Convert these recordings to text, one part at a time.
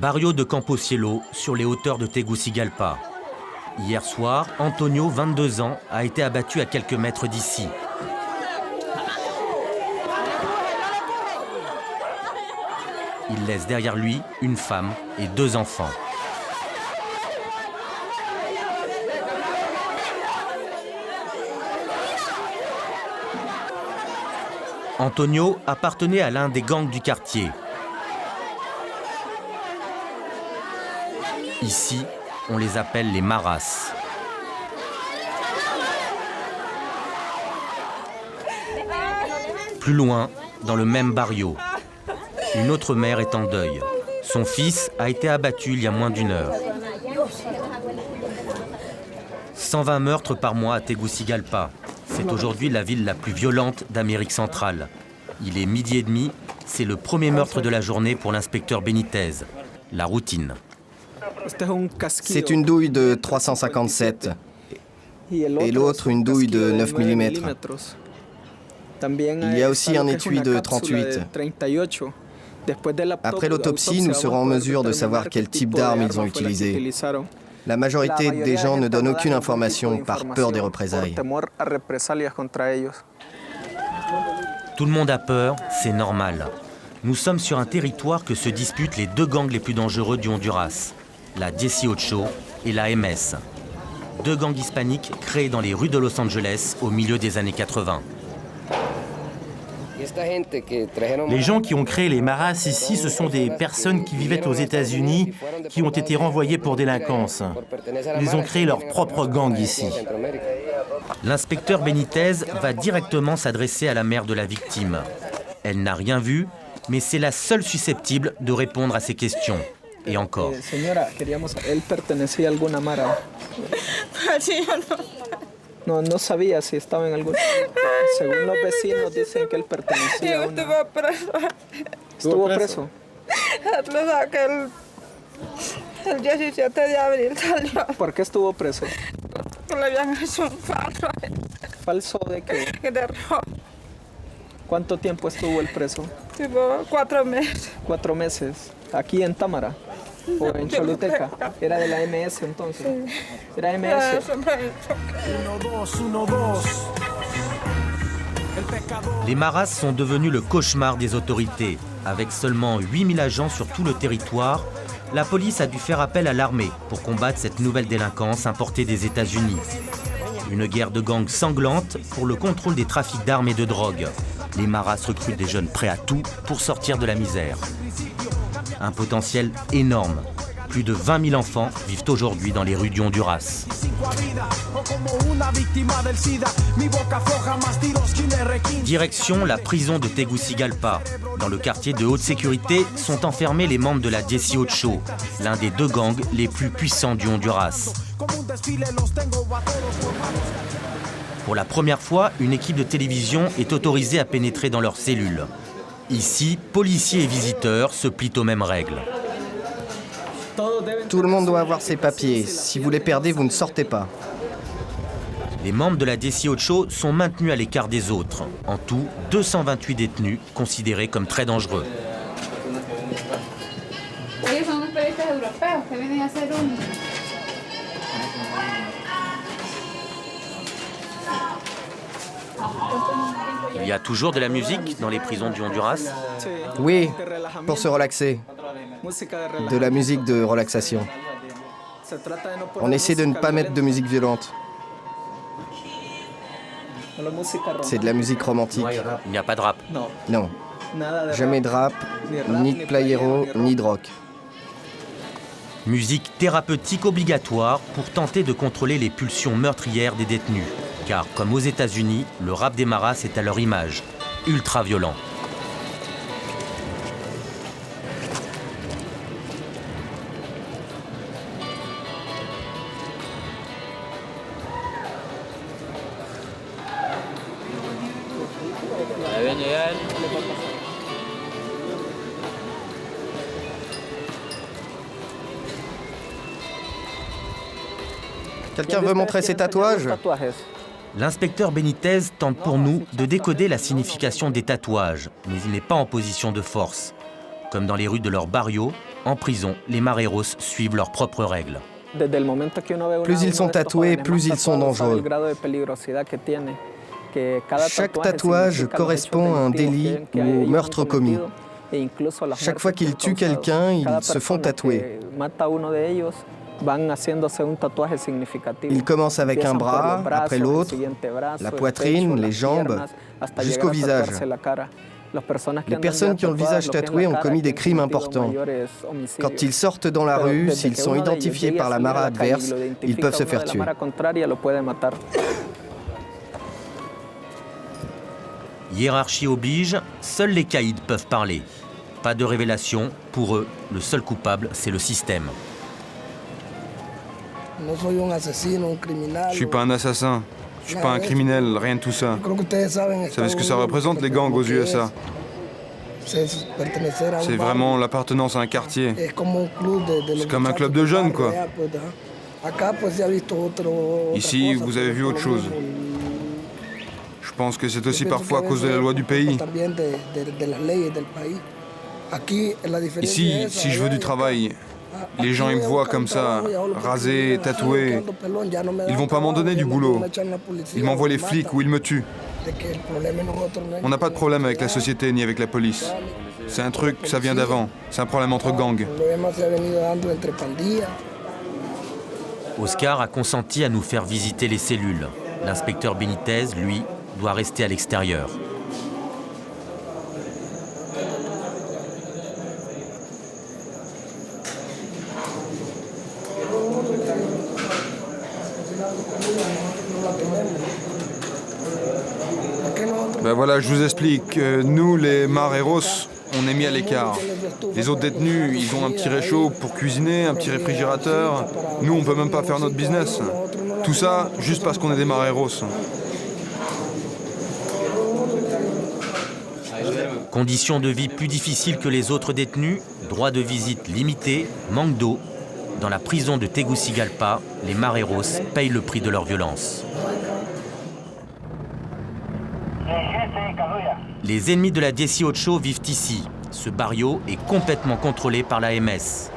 Barrio de Campo-Cielo, sur les hauteurs de Tegucigalpa. Hier soir, Antonio, 22 ans, a été abattu à quelques mètres d'ici. Il laisse derrière lui une femme et 2 enfants. Antonio appartenait à l'un des gangs du quartier. Ici, on les appelle les Maras. Plus loin, dans le même barrio, une autre mère est en deuil. Son fils a été abattu il y a moins d'1 heure. 120 meurtres par mois à Tegucigalpa. C'est aujourd'hui la ville la plus violente d'Amérique centrale. Il est 12h30, c'est le premier meurtre de la journée pour l'inspecteur Benitez. La routine. C'est une douille de 357 et l'autre une douille de 9 mm. Il y a aussi un étui de 38. Après l'autopsie, nous serons en mesure de savoir quel type d'armes ils ont utilisé. La majorité des gens ne donnent aucune information par peur des représailles. Tout le monde a peur, c'est normal. Nous sommes sur un territoire que se disputent les 2 gangs les plus dangereux du Honduras, la 18 et la MS. 2 gangs hispaniques créés dans les rues de Los Angeles au milieu des années 80. Les gens qui ont créé les Maras ici, ce sont des personnes qui vivaient aux États-Unis, qui ont été renvoyées pour délinquance. Ils ont créé leur propre gang ici. L'inspecteur Benitez va directement s'adresser à la mère de la victime. Elle n'a rien vu, mais c'est la seule susceptible de répondre à ces questions. Et encore. No sabía si estaba en algún... Según los vecinos dicen que él pertenecía a una... ¿Estuvo preso? Lo saqué el 17 de abril salió. ¿Por qué estuvo preso? Que le habían hecho un falso. ¿Falso de qué? De robo. ¿Cuánto tiempo estuvo el preso? Tipo 4 meses. 4 meses. ¿Aquí en Támara? ¿O en Choluteca? Era de la MS entonces. Sí. Era MS. Les Maras sont devenus le cauchemar des autorités. Avec seulement 8000 agents sur tout le territoire, la police a dû faire appel à l'armée pour combattre cette nouvelle délinquance importée des États-Unis. Une guerre de gangs sanglante pour le contrôle des trafics d'armes et de drogue. Les Maras recrutent des jeunes prêts à tout pour sortir de la misère. Un potentiel énorme. Plus de 20 000 enfants vivent aujourd'hui dans les rues du Honduras. Direction la prison de Tegucigalpa. Dans le quartier de haute sécurité sont enfermés les membres de la 18, l'un des 2 gangs les plus puissants du Honduras. Pour la première fois, une équipe de télévision est autorisée à pénétrer dans leurs cellules. Ici, policiers et visiteurs se plient aux mêmes règles. Tout le monde doit avoir ses papiers. Si vous les perdez, vous ne sortez pas. Les membres de la 18 sont maintenus à l'écart des autres. En tout, 228 détenus considérés comme très dangereux. Il y a toujours de la musique dans les prisons du Honduras? Oui, pour se relaxer. De la musique de relaxation. On essaie de ne pas mettre de musique violente. C'est de la musique romantique. Il n'y a pas de rap? Non. Jamais de rap, ni de playero, ni de rock. Musique thérapeutique obligatoire pour tenter de contrôler les pulsions meurtrières des détenus. Car, comme aux États-Unis, le rap des Maras est à leur image, ultra violent. Quelqu'un veut montrer ses tatouages? L'inspecteur Benitez tente pour nous de décoder la signification des tatouages, mais il n'est pas en position de force. Comme dans les rues de leur barrio, En prison, les mareros suivent leurs propres règles. Plus ils sont tatoués, plus ils sont dangereux. Chaque tatouage correspond à un délit ou au meurtre commis. Chaque fois qu'ils tuent quelqu'un, ils se font tatouer. Ils commencent avec un bras, après l'autre, la poitrine, les jambes, jusqu'au visage. Les personnes qui ont le visage tatoué ont commis des crimes importants. Quand ils sortent dans la rue, s'ils sont identifiés par la mara adverse, ils peuvent se faire tuer. Hiérarchie oblige, seuls les caïds peuvent parler. Pas de révélation, pour eux, le seul coupable, c'est le système. Je suis pas un assassin, je suis pas un criminel, rien de tout ça. Vous savez ce que ça représente, les gangs aux USA? C'est vraiment l'appartenance à un quartier. C'est comme un club de jeunes, quoi. Ici, vous avez vu autre chose. Je pense que c'est aussi parfois à cause de la loi du pays. Ici, si je veux du travail, les gens ils me voient comme ça, rasé, tatoué. Ils vont pas m'en donner du boulot. Ils m'envoient les flics ou ils me tuent. On n'a pas de problème avec la société ni avec la police. C'est un truc, ça vient d'avant. C'est un problème entre gangs. Oscar a consenti à nous faire visiter les cellules. L'inspecteur Benitez, lui, doit rester à l'extérieur. Ben voilà, je vous explique. Nous, les mareros, on est mis à l'écart. Les autres détenus, ils ont un petit réchaud pour cuisiner, un petit réfrigérateur. Nous, on peut même pas faire notre business. Tout ça, juste parce qu'on est des mareros. Conditions de vie plus difficiles que les autres détenus, droit de visite limité, manque d'eau. Dans la prison de Tegucigalpa, les mareros payent le prix de leur violence. Les ennemis de la 18 vivent ici. Ce barrio est complètement contrôlé par la MS.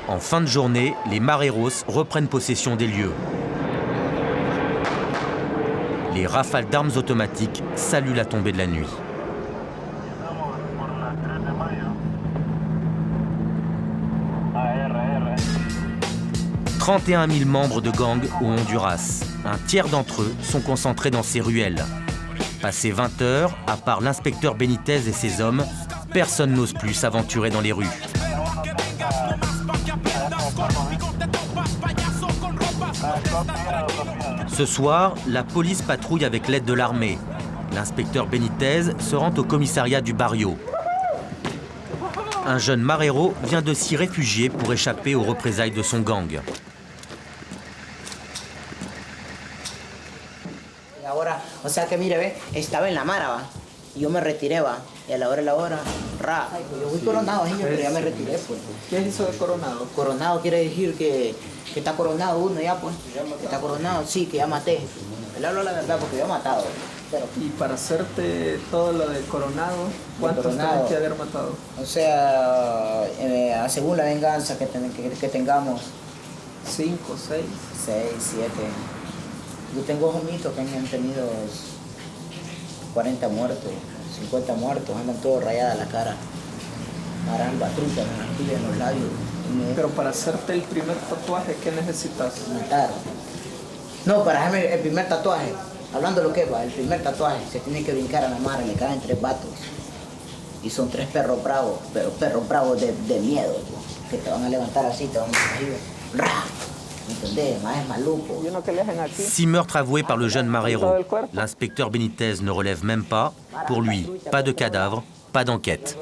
En fin de journée, les mareros reprennent possession des lieux. Les rafales d'armes automatiques saluent la tombée de la nuit. « 31 000 membres de gangs au Honduras. Un tiers d'entre eux sont concentrés dans ces ruelles. Passé 20 heures, à part l'inspecteur Benitez et ses hommes, personne n'ose plus s'aventurer dans les rues. Ce soir, la police patrouille avec l'aide de l'armée. L'inspecteur Benitez se rend au commissariat du barrio. Un jeune marero vient de s'y réfugier pour échapper aux représailles de son gang. O sea que mire, ve, estaba en la mara, va. Y yo me retiré, va. Y a la hora, ra. Yo fui coronado, señor, pero ya me retiré, pues. ¿Qué es eso de coronado? Coronado quiere decir que está coronado uno ya, pues. Está coronado, sí, que ya maté. Le hablo la verdad porque yo he matado. Pero... Y para hacerte todo lo de coronado, ¿cuántos tenés que haber matado? O sea, según la venganza que tengamos. 5, 6. 6, 7. Yo tengo homitos que han tenido 40 muertos, 50 muertos, andan todos rayadas la cara. Maramba, trucha, en en los labios. Pero para hacerte el primer tatuaje, ¿qué necesitas? Matar. No, para hacerme el primer tatuaje, hablando de lo que va, el primer tatuaje, se tiene que brincar a la mara, le caen 3 vatos. Y son 3 perros bravos, pero perros bravos de miedo, que te van a levantar así, te van a ir, ¡ra! 6 meurtres avoués par le jeune marero. L'inspecteur Benitez ne relève même pas. Pour lui, pas de cadavre, pas d'enquête.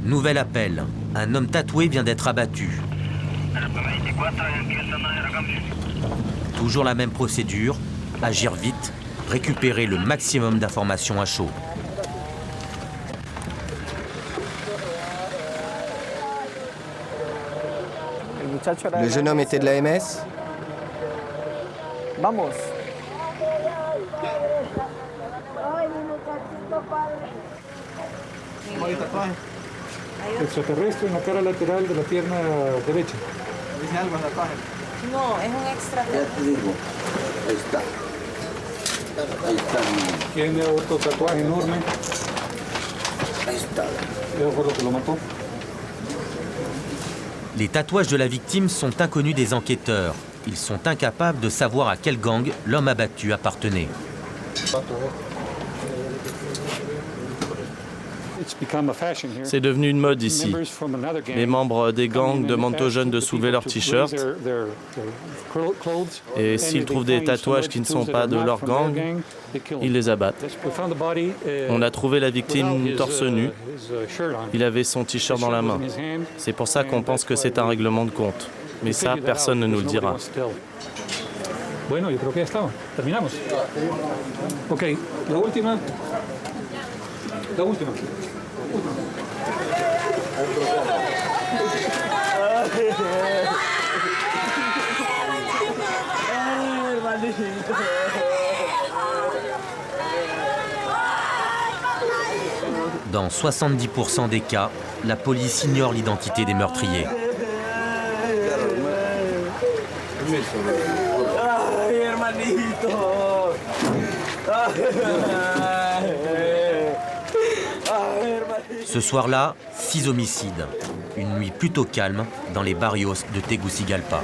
Nouvel appel. Un homme tatoué vient d'être abattu. Toujours la même procédure. Agir vite, récupérer le maximum d'informations à chaud. Le jeune homme était de la MS? Extraterrestre en la cara lateral de la pierna derecha. ¿Dice algo el tatuaje? No, es un extraterrestre. Ahí está. Ahí está. Tiene otro tatuaje enorme. Ahí está. Eso fue lo que lo mató. Les tatouages de la victime sont inconnus des enquêteurs. Ils sont incapables de savoir à quel gang l'homme abattu appartenait. C'est devenu une mode ici. Les membres des gangs demandent aux jeunes de soulever leurs t-shirts et s'ils trouvent des tatouages qui ne sont pas de leur gang, ils les abattent. On a trouvé la victime torse nu. Il avait son t-shirt dans la main. C'est pour ça qu'on pense que c'est un règlement de compte. Mais ça, personne ne nous le dira. Bueno, yo creo que ya estaba. Terminamos. Ok, la última. La última. Dans 70% des cas, la police ignore l'identité des meurtriers. Ce soir-là, 6 homicides. Une nuit plutôt calme dans les barrios de Tegucigalpa.